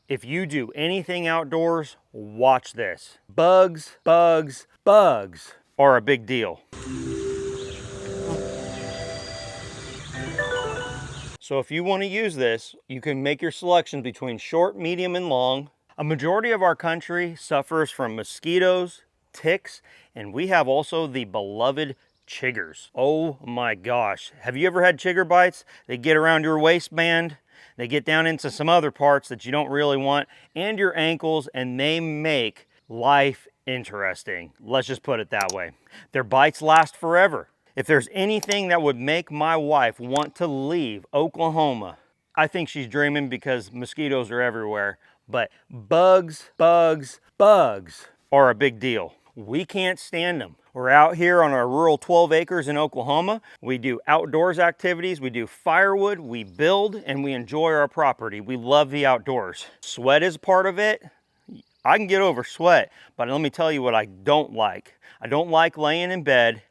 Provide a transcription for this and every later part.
If you do anything outdoors, watch this. Bugs, bugs, bugs are a big deal. So if you want to use this, you can make your selections between short, medium, and long. A majority of our country suffers from mosquitoes, ticks, and we have also the beloved chiggers. Oh my gosh. Have you ever had chigger bites? They get around your waistband, they get down into some other parts that you don't really want, and your ankles, and they make life interesting. Let's just put it that way. Their bites last forever. If there's anything that would make my wife want to leave Oklahoma, I think she's dreaming, because mosquitoes are everywhere. But bugs, bugs, bugs are a big deal. We can't stand them. We're out here on our rural 12 acres in Oklahoma. We do outdoors activities, we do firewood, we build, and we enjoy our property. We love the outdoors. Sweat is part of it. I can get over sweat, but let me tell you what I don't like. I don't like laying in bed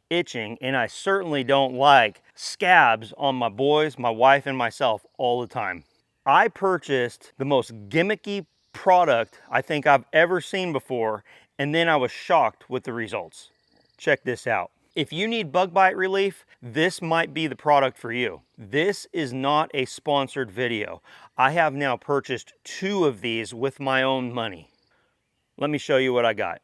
itching, and I certainly don't like scabs on my boys, my wife, and myself all the time. I purchased the most gimmicky product I think I've ever seen before, and then I was shocked with the results. Check this out. If you need bug bite relief, this might be the product for you. This is not a sponsored video. I have now purchased 2 of these with my own money. Let me show you what I got.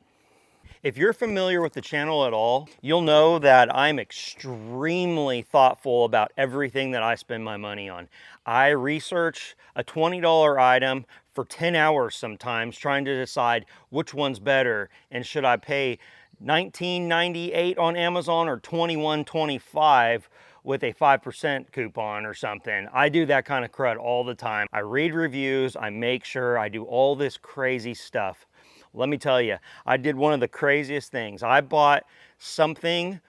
If you're familiar with the channel at all, you'll know that I'm extremely thoughtful about everything that I spend my money on. I research a $20 item for 10 hours sometimes, trying to decide which one's better, and should I pay $19.98 on Amazon or $21.25 with a 5% coupon or something. I do that kind of crud all the time. I read reviews, I make sure, I do all this crazy stuff. Let me tell you, I did one of the craziest things. I bought something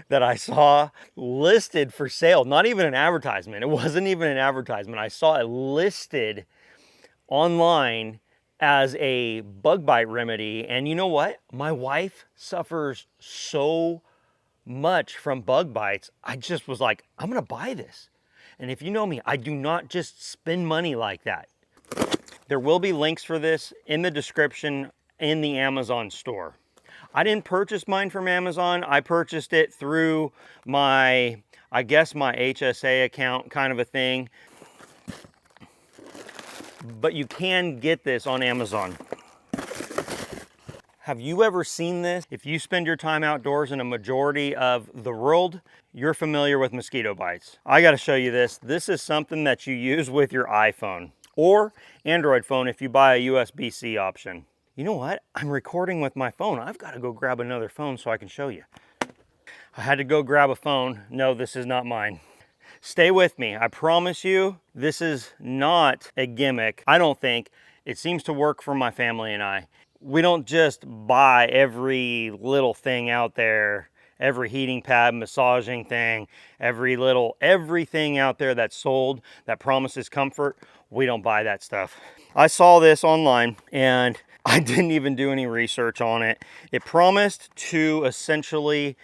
that I saw listed for sale, not even an advertisement. It wasn't even an advertisement. I saw it listed online as a bug bite remedy. And you know what? My wife suffers so much from bug bites. I just was like, I'm gonna buy this. And if you know me, I do not just spend money like that. There will be links for this in the description in the Amazon store. I didn't purchase mine from Amazon. I purchased it through my, I guess my HSA account kind of a thing. But you can get this on Amazon. Have you ever seen this? If you spend your time outdoors in a majority of the world, you're familiar with mosquito bites. I gotta show you this. This is something that you use with your iPhone or Android phone if you buy a USB-C option. You know what? I'm recording with my phone. I've got to go grab another phone so I can show you. I had to go grab a phone. No, this is not mine. Stay with me. I promise you, this is not a gimmick. I don't think. It seems to work for my family and I. We don't just buy every little thing out there, every heating pad, massaging thing, everything out there that's sold that promises comfort. We don't buy that stuff. I saw this online and I didn't even do any research on it. It promised to essentially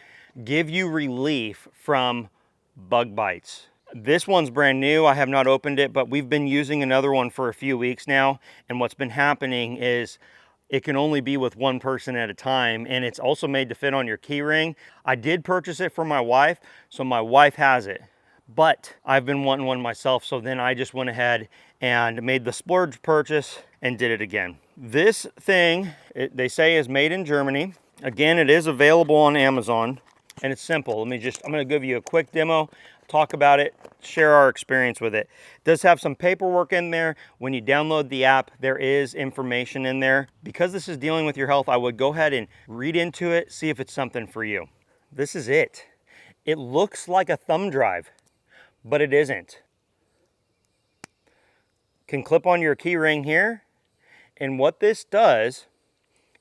give you relief from bug bites. This one's brand new. I have not opened it, but we've been using another one for a few weeks now. And what's been happening is it can only be with one person at a time, and it's also made to fit on your key ring. I did purchase it for my wife, so my wife has it, but I've been wanting one myself, so then I just went ahead and made the splurge purchase and did it again. This thing, they say, is made in Germany. Again, it is available on Amazon, and it's simple. I'm gonna give you a quick demo, talk about it, share our experience with it. It does have some paperwork in there. When you download the app, there is information in there. Because this is dealing with your health, I would go ahead and read into it, see if it's something for you. This is it. It looks like a thumb drive, but it isn't. Can clip on your key ring here, and what this does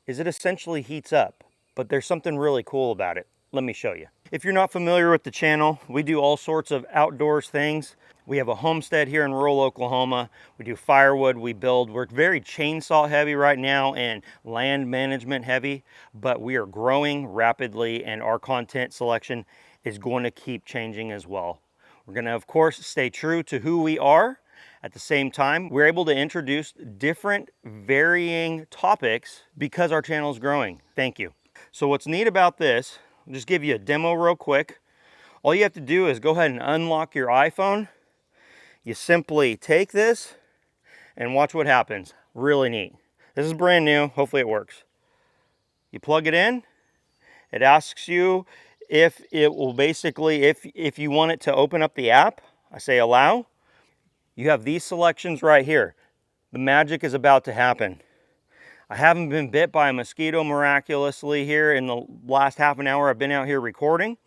is it essentially heats up, but there's something really cool about it. Let me show you. If you're not familiar with the channel, we do all sorts of outdoors things. We have a homestead here in rural Oklahoma. We do firewood, we build. We're very chainsaw heavy right now and land management heavy, but we are growing rapidly and our content selection is going to keep changing as well. We're going to, of course, stay true to who we are At the same time, we're able to introduce different varying topics because our channel is growing. Thank you. So what's neat about this, I'll just give you a demo real quick. All you have to do is go ahead and unlock your iPhone. You simply take this and watch what happens. Really neat. This is brand new. Hopefully it works. You plug it in. It asks you if it will basically, if you want it to open up the app. I say allow. You have these selections right here. The magic is about to happen. I haven't been bit by a mosquito miraculously here in the last half an hour I've been out here recording,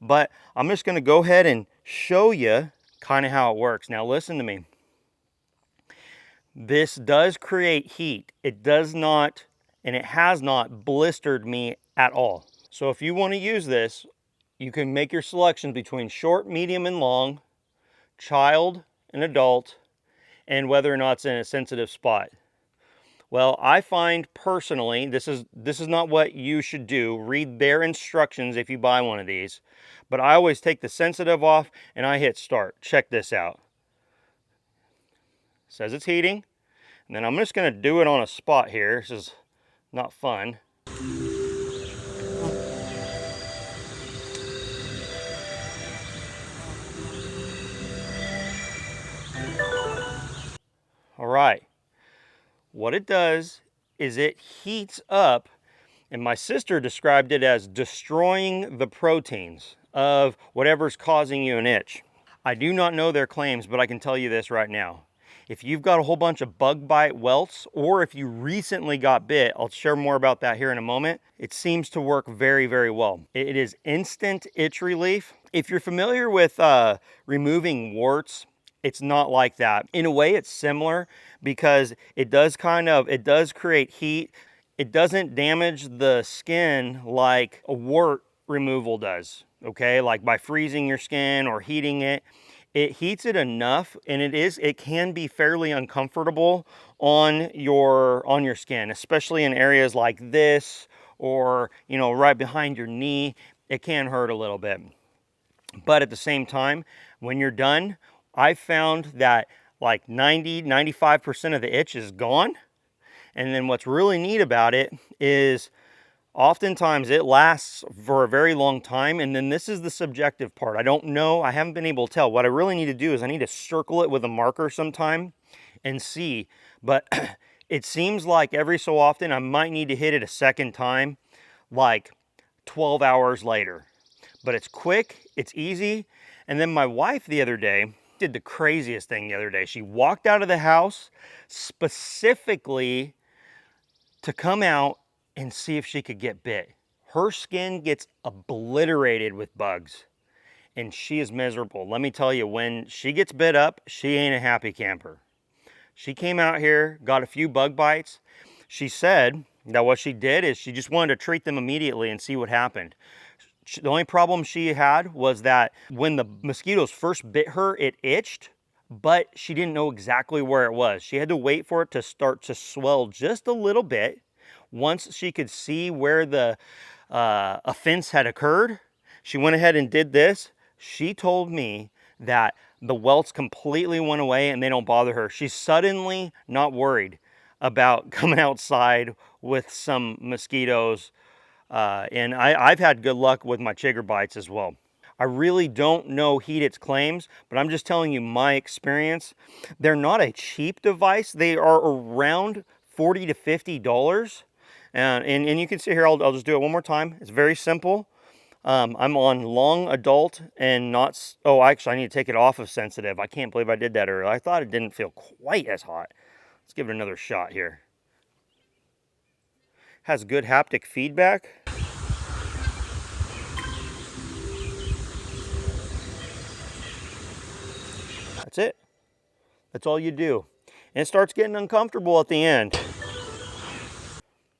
but I'm just going to go ahead and show you kind of how it works. Now listen to me. This does create heat. It does not, and it has not blistered me at all. So if you want to use this, you can make your selections between short, medium, and long, child and adult, and whether or not it's in a sensitive spot. Well, I find personally, this is not what you should do. Read their instructions if you buy one of these. But I always take the sensitive off and I hit start. Check this out. It says it's heating. And then I'm just going to do it on a spot here. This is not fun. All right. What it does is it heats up, and my sister described it as destroying the proteins of whatever's causing you an itch. I do not know their claims, but I can tell you this right now. If you've got a whole bunch of bug bite welts, or if you recently got bit, I'll share more about that here in a moment, it seems to work very, very well. It is instant itch relief. If you're familiar with removing warts, it's not like that. In a way, it's similar because it does create heat. It doesn't damage the skin like a wart removal does, okay? Like by freezing your skin or heating it. It heats it enough, and it can be fairly uncomfortable on your skin, especially in areas like this or, you know, right behind your knee. It can hurt a little bit. But at the same time, when you're done, I found that like 95% of the itch is gone. And then what's really neat about it is oftentimes it lasts for a very long time. And then this is the subjective part. I don't know. I haven't been able to tell. What I really need to do is I need to circle it with a marker sometime and see. But it seems like every so often I might need to hit it a second time, like 12 hours later. But it's quick, it's easy. And then my wife the other day did the craziest thing the other day. She walked out of the house specifically to come out and see if she could get bit. Her skin gets obliterated with bugs and she is miserable. Let me tell you, when she gets bit up, she ain't a happy camper. She came out here, got a few bug bites. She said that what she did is she just wanted to treat them immediately and see what happened. The only problem she had was that when the mosquitoes first bit her, it itched, but she didn't know exactly where it was. She had to wait for it to start to swell just a little bit. Once she could see where the offense had occurred, she went ahead and did this. She told me that the welts completely went away and they don't bother her. She's suddenly not worried about coming outside with some mosquitoes. And I've had good luck with my chigger bites as well. I really don't know Heatit's claims, but I'm just telling you my experience. They're not a cheap device. They are around $40 to $50. And you can see here, I'll just do it one more time. It's very simple. I'm on long adult and not, oh, actually I need to take it off of sensitive. I can't believe I did that earlier. I thought it didn't feel quite as hot. Let's give it another shot here. Has good haptic feedback. That's it. That's all you do. And it starts getting uncomfortable at the end.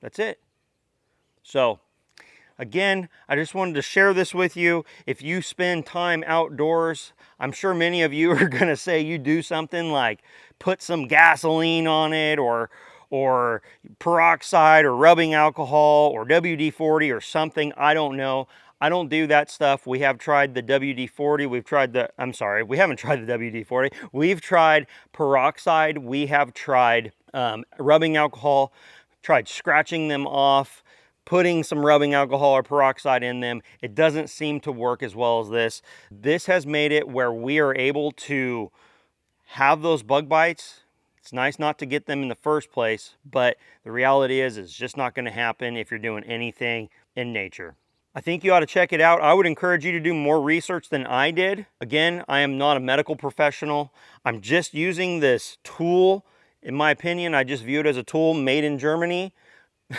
That's it. So, again, I just wanted to share this with you. If you spend time outdoors, I'm sure many of you are going to say you do something like put some gasoline on it or peroxide or rubbing alcohol or WD-40 or something. I don't know. I don't do that stuff. We have tried the WD-40. We've tried the, I'm sorry, we haven't tried the WD-40. We've tried peroxide. We have tried rubbing alcohol, tried scratching them off, putting some rubbing alcohol or peroxide in them. It doesn't seem to work as well as this. This has made it where we are able to have those bug bites. It's nice not to get them in the first place, but the reality is it's just not going to happen if you're doing anything in nature. I think you ought to check it out. I would encourage you to do more research than I did. Again, I am not a medical professional. I'm just using this tool. In my opinion, I just view it as a tool made in Germany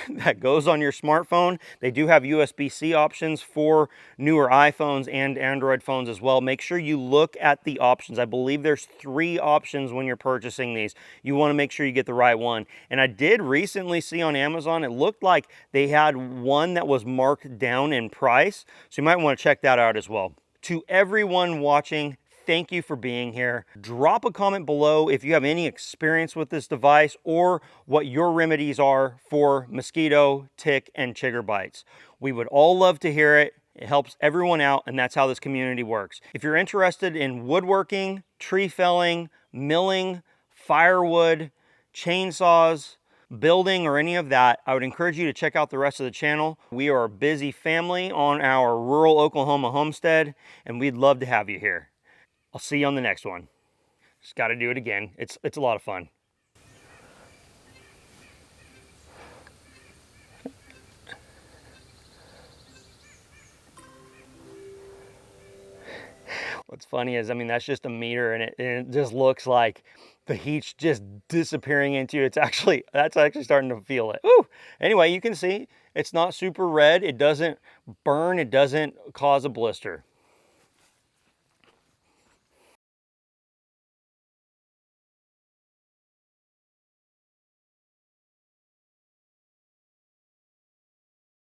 that goes on your smartphone. They do have USB-C options for newer iPhones and Android phones as well. Make sure you look at the options. I believe there's 3 options when you're purchasing these. You want to make sure you get the right one. And I did recently see on Amazon, it looked like they had one that was marked down in price. So you might want to check that out as well. To everyone watching, thank you for being here. Drop a comment below if you have any experience with this device or what your remedies are for mosquito, tick, and chigger bites. We would all love to hear it. It helps everyone out, and that's how this community works. If you're interested in woodworking, tree felling, milling, firewood, chainsaws, building, or any of that, I would encourage you to check out the rest of the channel. We are a busy family on our rural Oklahoma homestead, and we'd love to have you here. I'll see you on the next one. Just got to do it again. It's a lot of fun. What's funny is, I mean, that's just a meter, and it just looks like the heat's just disappearing into you. That's actually starting to feel it. Woo! Anyway, you can see it's not super red. It doesn't burn. It doesn't cause a blister.